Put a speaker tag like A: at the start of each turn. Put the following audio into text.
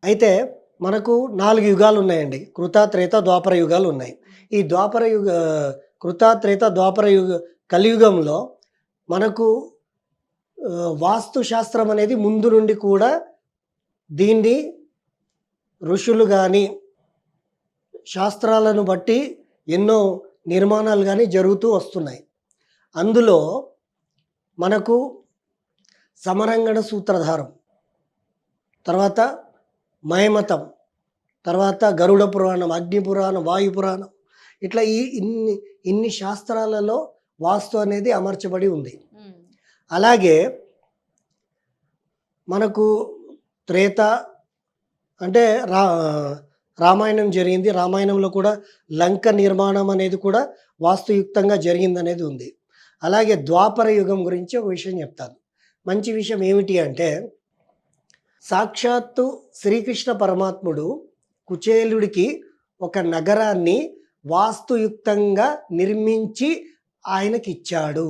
A: అయితే మనకు 4 యుగాలు ఉన్నాయండి. కృత, త్రేత, ద్వాపర యుగాలు ఉన్నాయి. ఈ ద్వాపర యుగ కృత, త్రేత, ద్వాపర కలియుగంలో మనకు వాస్తు శాస్త్రం అనేది ముందు నుండి కూడా దీన్ని ఋషులు గాని, శాస్త్రాలను బట్టి ఎన్నో నిర్మాణాలు గాని జరుగుతూ వస్తున్నాయి. అందులో మనకు సమరంగణ సూత్రధారం, తర్వాత మయమతం, తర్వాత గరుడ పురాణం, అగ్ని పురాణం, వాయు పురాణం, ఇట్లా ఇన్ని శాస్త్రాలలో వాస్తు అనేది అమర్చబడి ఉంది. అలాగే మనకు త్రేత అంటే రామాయణం జరిగింది. రామాయణంలో కూడా లంక నిర్మాణం అనేది కూడా వాస్తుయుక్తంగా జరిగిందనేది ఉంది. అలాగే ద్వాపర యుగం గురించి ఒక విషయం చెప్తాను. మంచి విషయం ఏమిటి అంటే, సాక్షాత్తు శ్రీకృష్ణ పరమాత్ముడు కుచేలుడికి ఒక నగరాన్ని వాస్తుయుక్తంగా నిర్మించి ఆయనకిచ్చాడు.